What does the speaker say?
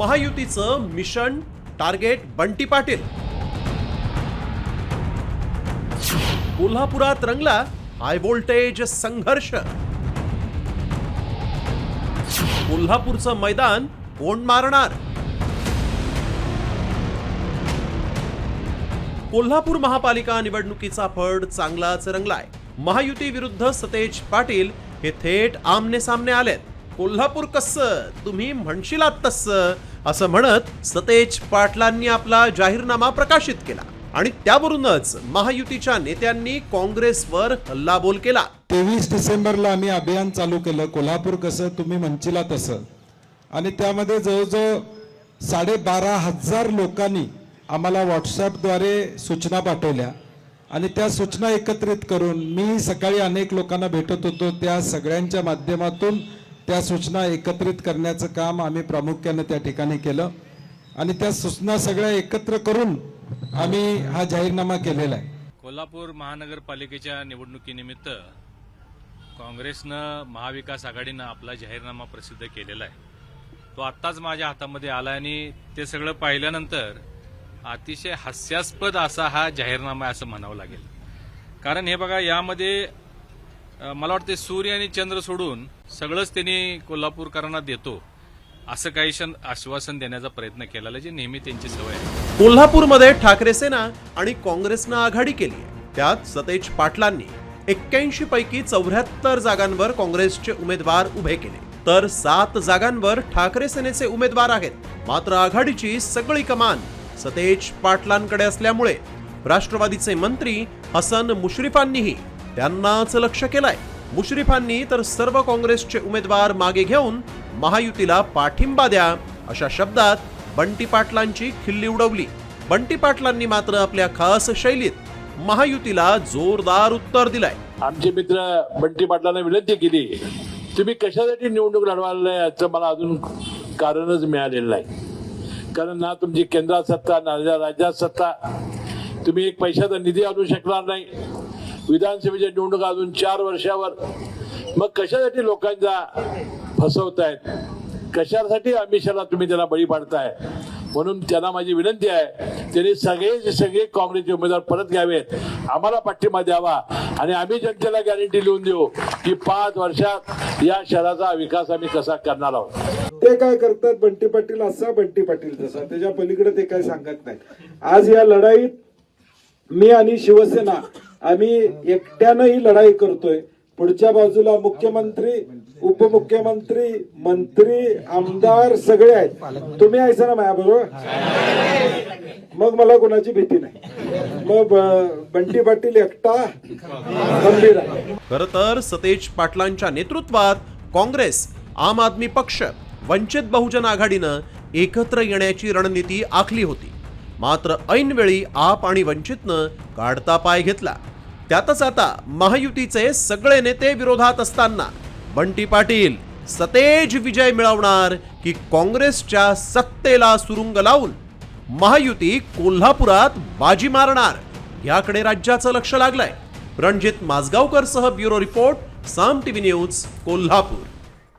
महायुतीचं mission target Bunty Patil. कोल्हापुरात रंगला high voltage संघर्ष. कोल्हापूरचं मैदान कोण मारणार? कोल्हापूर महापालिका निवडणुकीचा फड चांगलाच रंगलाय. महायुती विरुद्ध सतेज पाटील हे थेट आमने सामने आलेत. कोल्हापूर कसं तुम्ही म्हणशीलात तसं असं म्हणत सतेज पाटलांनी आपला जाहीरनामा प्रकाशित केला आणि त्यावरूनच महायुतीच्या नेत्यांनी काँग्रेसवर हल्लाबोल केला. 23 डिसेंबरला आम्ही अभियान चालू केलं, कोल्हापूर कसं तुम्ही म्हणशीला तसं, आणि त्यामध्ये जवळजवळ 12,500 लोकांनी आम्हाला व्हॉट्सॲपद्वारे सूचना पाठवल्या आणि त्या सूचना एकत्रित करून मी सकाळी अनेक लोकांना भेटत होतो. त्या सगळ्यांच्या माध्यमातून त्या सूचना एकत्रित करण्याचं काम आम्ही प्रामुख्याने त्या ठिकाणी केलं आणि त्या सूचना सगळ्या एकत्र करून आम्ही हा जाहीरनामा केलेला आहे. कोल्हापूर महानगरपालिकेच्या निवडणुकीनिमित्त काँग्रेसनं महाविकास आघाडीनं आपला जाहीरनामा प्रसिद्ध केलेला आहे. तो आत्ताच माझ्या हातामध्ये आला आणि ते सगळं पाहिल्यानंतर अतिशय हास्यास्पद असा हा जाहीरनामा असं म्हणावं लागेल. कारण हे बघा, यामध्ये मला वाटते सूर्य आणि चंद्र सोडून सगळंच त्यांनी कोल्हापूरकरांना देतो असं काही आश्वासन देण्याचा प्रयत्न केलेला, जे नेहमी त्यांची सवय आहे. कोल्हापूरमध्ये ठाकरे सेना आणि काँग्रेसनं आघाडी केली आहे. त्यात सतेज पाटलांनी 81 पैकी 74 जागांवर काँग्रेसचे उमेदवार उभे केले, तर 7 जागांवर ठाकरे सेनेचे उमेदवार आहेत. मात्र आघाडीची सगळी कमान सतेज पाटलांकडे असल्यामुळे राष्ट्रवादीचे मंत्री हसन मुश्रीफांनीही त्यांनाच लक्ष केलंय. मुश्रीफांनी तर सर्व काँग्रेसचे उमेदवार मागे घेऊन महायुतीला पाठिंबा द्या अशा शब्दात बंटी पाटलांची खिल्ली उडवली. बंटी पाटलांनी मात्र आपल्या खास शैलीत महायुतीला जोरदार उत्तर दिलंय. आमचे मित्र बंटी पाटलांना विनंती केली, तुम्ही कशासाठी निवडणूक लढवायला याचं मला अजून कारणच मिळालेलं नाही. कारण ना तुमची केंद्रात सत्ता ना राज्यात सत्ता, तुम्ही एक पैशाचा निधी आणू शकणार नाही. विधानसभेच्या निवडणुका अजून 4 वर्षावर, मग कशासाठी लोकांचा फसवतायत, कशासाठी आमिषाला तुम्ही त्यांना बळी पाडताय. म्हणून त्यांना माझी विनंती आहे, त्यांनी सगळे काँग्रेसचे उमेदवार परत घ्यावेत, आम्हाला पाठिंबा द्यावा आणि आम्ही जनतेला गॅरंटी लिहून देऊ की 5 वर्षात या शहराचा विकास आम्ही कसा करणार आहोत. ते काय करतात, बंटी पाटील असा बंटी पाटील तसा, त्याच्या पलीकडे ते काय सांगत नाही. आज या लढाईत मी आणि शिवसेना आम्ही एकट्यानं ही लढाई करतोय. पुढच्या बाजूला मुख्यमंत्री, उपमुख्यमंत्री, मंत्री, आमदार सगळे आहेत. तुम्ही ऐसा ना माझ्या बरोबर, मग मला कोणाची भीती नाही. मग बंटी पाटील एकटा गंभीर आहे. खरं तर सतेज पाटलांच्या नेतृत्वात काँग्रेस, आम आदमी पक्ष, वंचित बहुजन आघाडीनं एकत्र येण्याची रणनीती आखली होती. मात्र ऐनवेळी आप आणि वंचितनं काढता पाय घेतला. त्यातच आता महायुतीचे सगळे नेते विरोधात असताना बंटी पाटील सतेज विजय मिळवणार की काँग्रेसच्या सत्तेला सुरुंग लावून महायुती कोल्हापुरात बाजी मारणार, याकडे राज्याचं लक्ष लागलंय. रणजित माजगावकर सह ब्युरो रिपोर्ट, साम टीव्ही न्यूज, कोल्हापूर.